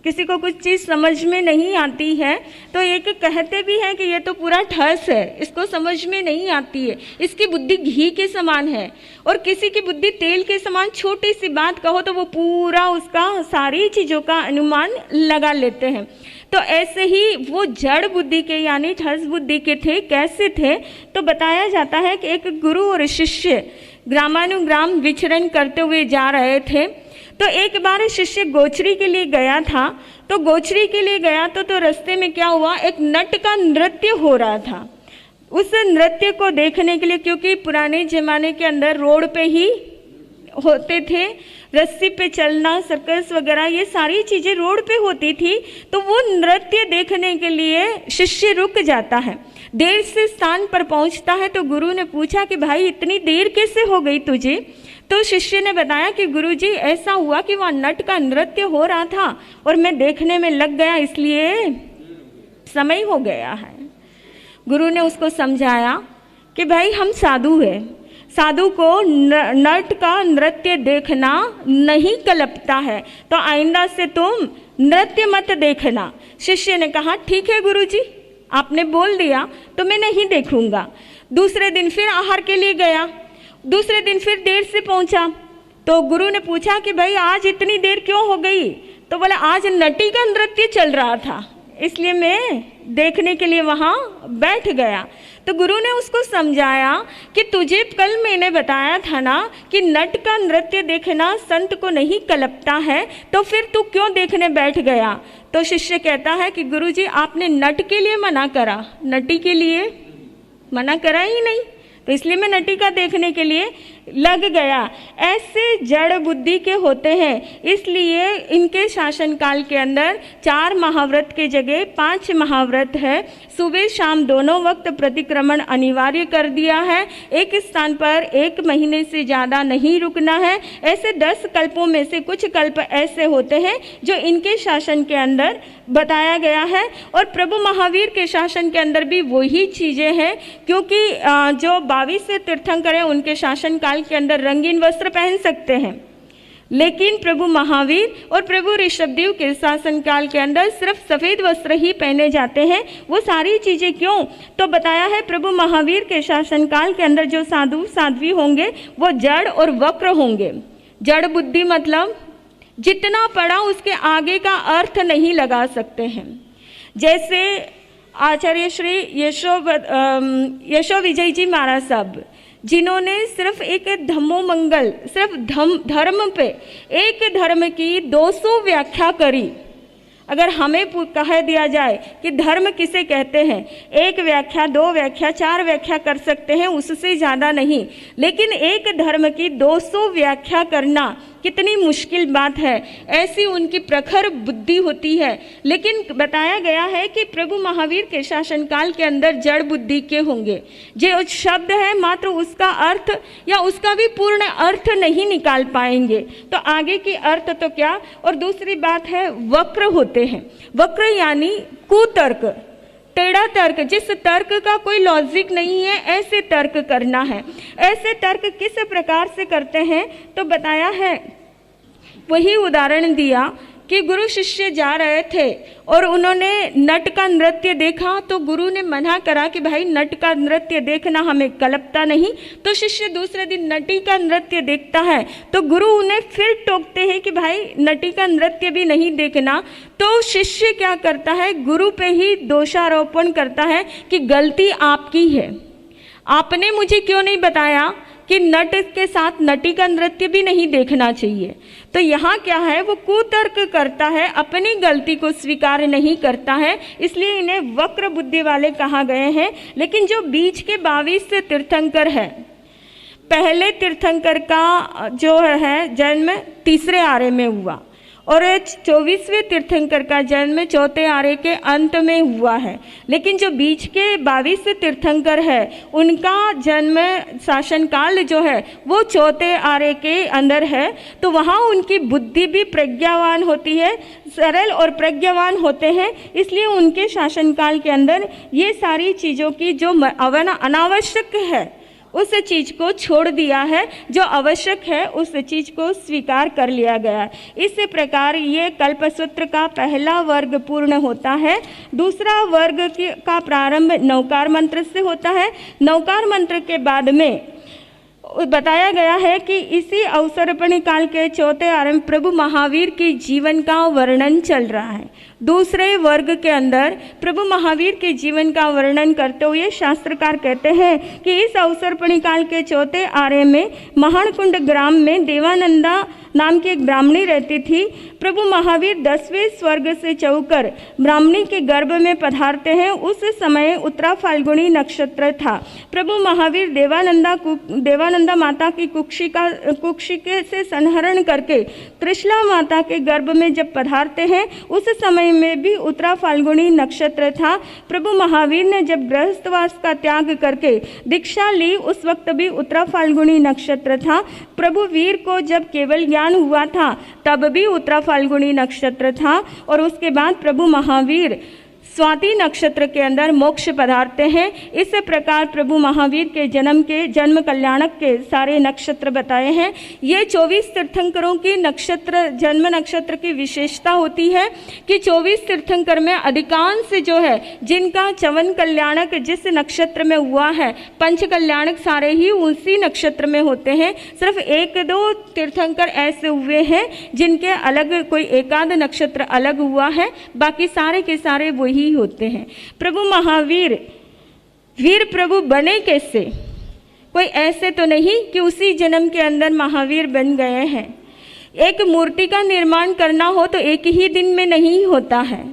किसी को कुछ चीज़ समझ में नहीं आती है तो एक कहते भी हैं कि ये तो पूरा ठस है, इसको समझ में नहीं आती है, इसकी बुद्धि घी के समान है। और किसी की बुद्धि तेल के समान, छोटी सी बात कहो तो वो पूरा उसका सारी चीज़ों का अनुमान लगा लेते हैं। तो ऐसे ही वो जड़ बुद्धि के यानी ठस बुद्धि के थे। कैसे थे? तो बताया जाता है कि एक गुरु और शिष्य ग्रामानुग्राम विचरण करते हुए जा रहे थे। तो एक बार शिष्य गोचरी के लिए गया था। तो गोचरी के लिए गया तो रास्ते में क्या हुआ, एक नट का नृत्य हो रहा था। उस नृत्य को देखने के लिए, क्योंकि पुराने जमाने के अंदर रोड पे ही होते थे, रस्सी पे चलना, सर्कस वगैरह ये सारी चीज़ें रोड पे होती थी। तो वो नृत्य देखने के लिए शिष्य रुक जाता है। देर से स्थान पर पहुंचता है तो गुरु ने पूछा कि भाई इतनी देर कैसे हो गई तुझे? तो शिष्य ने बताया कि गुरुजी ऐसा हुआ कि वहाँ नट का नृत्य हो रहा था और मैं देखने में लग गया, इसलिए समय हो गया है। गुरु ने उसको समझाया कि भाई हम साधु हैं, साधु को नट का नृत्य देखना नहीं कलपता है, तो आइंदा से तुम नृत्य मत देखना। शिष्य ने कहा ठीक है गुरुजी, आपने बोल दिया तो मैं नहीं देखूंगा। दूसरे दिन फिर आहार के लिए गया। दूसरे दिन फिर देर से पहुंचा तो गुरु ने पूछा कि भाई आज इतनी देर क्यों हो गई? तो बोला आज नटी का नृत्य चल रहा था, इसलिए मैं देखने के लिए वहाँ बैठ गया। तो गुरु ने उसको समझाया कि तुझे कल मैंने बताया था ना कि नट का नृत्य देखना संत को नहीं कलपता है, तो फिर तू क्यों देखने बैठ गया? तो शिष्य कहता है कि गुरुजी आपने नट के लिए मना करा, नटी के लिए मना करा ही नहीं, तो इसलिए मैं नटी का देखने के लिए लग गया। ऐसे जड़ बुद्धि के होते हैं, इसलिए इनके शासनकाल के अंदर 4 महाव्रत के जगह 5 महाव्रत है। सुबह शाम दोनों वक्त प्रतिक्रमण अनिवार्य कर दिया है। एक स्थान पर 1 महीने से ज़्यादा नहीं रुकना है। ऐसे 10 कल्पों में से कुछ कल्प ऐसे होते हैं जो इनके शासन के अंदर बताया गया है। और प्रभु महावीर के शासन के अंदर भी वही चीज़ें हैं, क्योंकि जो 22 तीर्थंकर हैं उनके शासन काल के अंदर रंगीन वस्त्र पहन सकते हैं, लेकिन प्रभु महावीर और प्रभु ऋषभदेव के शासन काल के अंदर सिर्फ सफ़ेद वस्त्र ही पहने जाते हैं। वो सारी चीज़ें क्यों? तो बताया है प्रभु महावीर के शासन काल के अंदर जो साधु साध्वी होंगे वो जड़ और वक्र होंगे। जड़ बुद्धि मतलब जितना पढ़ा उसके आगे का अर्थ नहीं लगा सकते हैं। जैसे आचार्य श्री यशो विजय जी महाराज साहब, जिन्होंने सिर्फ एक धम्मोमंगल, सिर्फ धर्म पे एक धर्म की 200 व्याख्या करी। अगर हमें कह दिया जाए कि धर्म किसे कहते हैं, 1 व्याख्या, 2 व्याख्या, 4 व्याख्या कर सकते हैं, उससे ज़्यादा नहीं। लेकिन एक धर्म की 200 व्याख्या करना कितनी मुश्किल बात है, ऐसी उनकी प्रखर बुद्धि होती है। लेकिन बताया गया है कि प्रभु महावीर के शासनकाल के अंदर जड़ बुद्धि के होंगे। जो शब्द है मात्र उसका अर्थ या उसका भी पूर्ण अर्थ नहीं निकाल पाएंगे, तो आगे की अर्थ तो क्या। और दूसरी बात है वक्र होते हैं। वक्र यानी कुतर्क, टेढ़ा तर्क, जिस तर्क का कोई लॉजिक नहीं है, ऐसे तर्क करना है। ऐसे तर्क किस प्रकार से करते हैं तो बताया है, वही उदाहरण दिया कि गुरु शिष्य जा रहे थे और उन्होंने नट का नृत्य देखा, तो गुरु ने मना करा कि भाई नट का नृत्य देखना हमें कलपता नहीं। तो शिष्य दूसरे दिन नटी का नृत्य देखता है तो गुरु उन्हें फिर टोकते हैं कि भाई नटी का नृत्य भी नहीं देखना। तो शिष्य क्या करता है, गुरु पे ही दोषारोपण करता है कि गलती आपकी है, आपने मुझे क्यों नहीं बताया कि नट के साथ नटी का नृत्य भी नहीं देखना चाहिए। तो यहाँ क्या है, वो कुतर्क करता है, अपनी गलती को स्वीकार नहीं करता है, इसलिए इन्हें वक्र बुद्धि वाले कहा गए हैं। लेकिन जो बीच के 22 तीर्थंकर है, पहले तीर्थंकर का जो है जन्म तीसरे आरे में हुआ और 24वें तीर्थंकर का जन्म चौथे आरे के अंत में हुआ है। लेकिन जो बीच के 22 तीर्थंकर है उनका जन्म शासनकाल जो है वो चौथे आरे के अंदर है। तो वहाँ उनकी बुद्धि भी प्रज्ञावान होती है, सरल और प्रज्ञावान होते हैं, इसलिए उनके शासनकाल के अंदर ये सारी चीज़ों की जो अनावश्यक है उस चीज़ को छोड़ दिया है, जो आवश्यक है उस चीज़ को स्वीकार कर लिया गया। इस प्रकार ये कल्पसूत्र का पहला वर्ग पूर्ण होता है। दूसरा वर्ग का प्रारंभ नौकार मंत्र से होता है। नौकार मंत्र के बाद में बताया गया है कि इसी अवसर्पणी काल के चौथे आरंभ प्रभु महावीर के जीवन का वर्णन चल रहा है। दूसरे वर्ग के अंदर प्रभु महावीर के जीवन का वर्णन करते हुए शास्त्रकार कहते हैं कि इस अवसर्पणी काल के चौथे आर्य में महानकुंड ग्राम में देवानंदा नाम की एक ब्राह्मणी रहती थी। प्रभु महावीर 10वें स्वर्ग से चौकर ब्राह्मणी के गर्भ में पधारते हैं। उस समय उत्तरा फाल्गुनी नक्षत्र था। प्रभु महावीर देवानंदा माता की कुक्षिका से संहरण करके त्रिशला माता के गर्भ में जब पधारते हैं उस समय में भी उत्तरा फाल्गुनी नक्षत्र था। प्रभु महावीर ने जब गृहस्थवास का त्याग करके दीक्षा ली उस वक्त भी उत्तरा फाल्गुनी नक्षत्र था। प्रभु वीर को जब केवल ज्ञान हुआ था तब भी उत्तरा फाल्गुनी नक्षत्र था। और उसके बाद प्रभु महावीर स्वाति नक्षत्र के अंदर मोक्ष पधारते हैं। इस प्रकार प्रभु महावीर के जन्म कल्याणक के सारे नक्षत्र बताए हैं। ये 24 तीर्थंकरों की जन्म नक्षत्र की विशेषता होती है कि 24 तीर्थंकर में अधिकांश जो है जिनका चवन कल्याणक जिस नक्षत्र में हुआ है, पंच कल्याणक सारे ही उसी नक्षत्र में होते हैं। सिर्फ 1-2 तीर्थंकर ऐसे हुए हैं जिनके अलग कोई एकाध नक्षत्र अलग हुआ है, बाकी सारे के सारे वही होते हैं। प्रभु महावीर वीर प्रभु बने कैसे? कोई ऐसे तो नहीं कि उसी जन्म के अंदर महावीर बन गए हैं। एक मूर्ति का निर्माण करना हो तो एक ही दिन में नहीं होता है।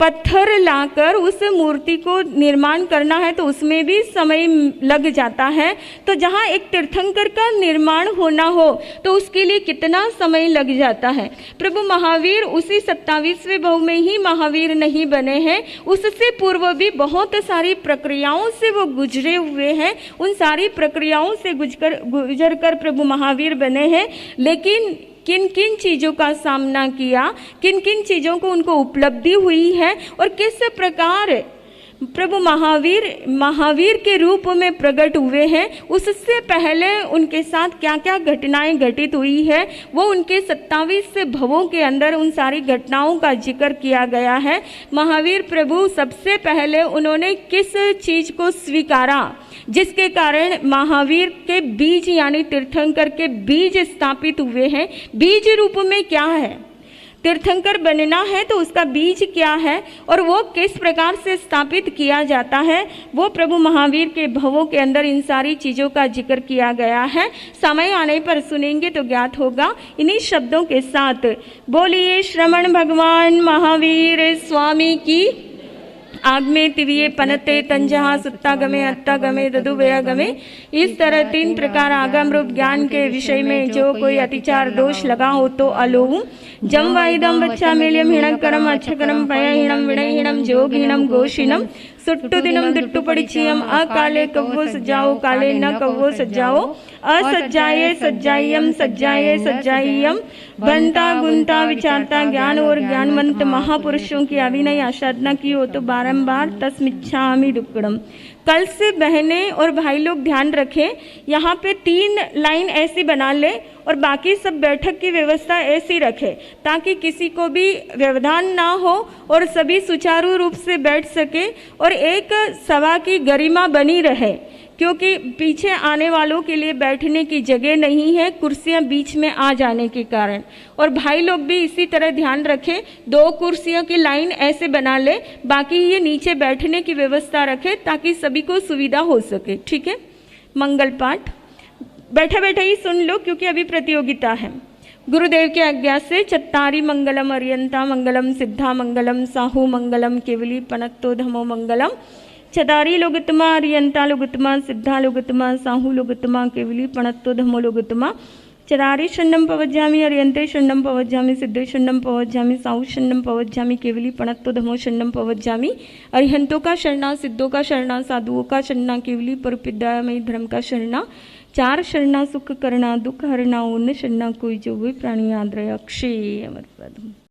पत्थर लाकर उस मूर्ति को निर्माण करना है तो उसमें भी समय लग जाता है। तो जहाँ एक तीर्थंकर का निर्माण होना हो तो उसके लिए कितना समय लग जाता है। प्रभु महावीर उसी 27वें भव में ही महावीर नहीं बने हैं, उससे पूर्व भी बहुत सारी प्रक्रियाओं से वो गुजरे हुए हैं। उन सारी प्रक्रियाओं से गुजर कर प्रभु महावीर बने हैं। लेकिन किन किन चीज़ों का सामना किया, किन किन चीज़ों को उनको उपलब्धि हुई है और किस प्रकार प्रभु महावीर के रूप में प्रकट हुए हैं, उससे पहले उनके साथ क्या क्या घटनाएं घटित हुई है वो उनके 27 भवों के अंदर उन सारी घटनाओं का जिक्र किया गया है। महावीर प्रभु सबसे पहले उन्होंने किस चीज़ को स्वीकारा जिसके कारण महावीर के बीज यानी तीर्थंकर के बीज स्थापित हुए हैं। बीज रूप में क्या है? तीर्थंकर बनना है तो उसका बीज क्या है और वो किस प्रकार से स्थापित किया जाता है, वो प्रभु महावीर के भवों के अंदर इन सारी चीज़ों का जिक्र किया गया है। समय आने पर सुनेंगे तो ज्ञात होगा। इन्हीं शब्दों के साथ बोलिए श्रवण भगवान महावीर स्वामी की। आगमे तिविये पनते तंजहा सुत्ता गमे अत्ता गमे ददुवया गमे। इस तरह 3 प्रकार आगम रूप ज्ञान के विषय में जो कोई अतिचार दोष लगा हो तो अलोहू। जम वाइदम बच्चा मेलियम हिणम करम अच्छकरम पय हिणम विणय हिणम जोग हिणम घोषिणम सुट्टु दिनम दुट्टु पड़िचियम अकाले कव्वो सज्जाओ काले न कव्वो सज्जाओ असज्जाये सज्जायम सज्जाये सज्जायम। बनता गुनता विचारता ज्ञान और ज्ञानवंत महापुरुषों की अभिनय आसाधना की हो तो बारंबार तस्मिच्छामि दुक्कड़म। कल से बहनें और भाई लोग ध्यान रखें, यहाँ पे 3 लाइन ऐसी बना ले और बाकी सब बैठक की व्यवस्था ऐसी रखें ताकि किसी को भी व्यवधान ना हो और सभी सुचारू रूप से बैठ सके और एक सभा की गरिमा बनी रहे, क्योंकि पीछे आने वालों के लिए बैठने की जगह नहीं है कुर्सियां बीच में आ जाने के कारण। और भाई लोग भी इसी तरह ध्यान रखें, 2 कुर्सियों की लाइन ऐसे बना ले, बाकी ये नीचे बैठने की व्यवस्था रखें ताकि सभी को सुविधा हो सके। ठीक है। मंगल पाठ बैठे बैठे ही सुन लो क्योंकि अभी प्रतियोगिता है। गुरुदेव की आज्ञा से चत्तारी मंगलम अर्यंता मंगलम सिद्धा मंगलम साहू मंगलम केवली पनत्तो धमो मंगलम। चतारी लोगुत्तमा अर्यंता लोगुत्तमा सिद्धा लोगुत्तमा साहू लोगुत्तमा केवली पणत्तो धमो लोगुत्तमा। चरारि शरणं पवज्जामि, अर्यन्ते शरणं पवज्जामि, सिद्धे शरणं पवज्जामि, साहु शरणं पवज्जामि, केवली पणत्तो धमो शरणं पवज्जामि। अरिहंतों का शरणा, सिद्धों का शरणा, साधुओं का शरणा, केवली परपिद्यामयी धर्म का शरणा। चार शरणा सुख करना, दुख हरना, उन शरणा कोई जो वे प्राणी आद्रय अक्षय अमर प्रदम।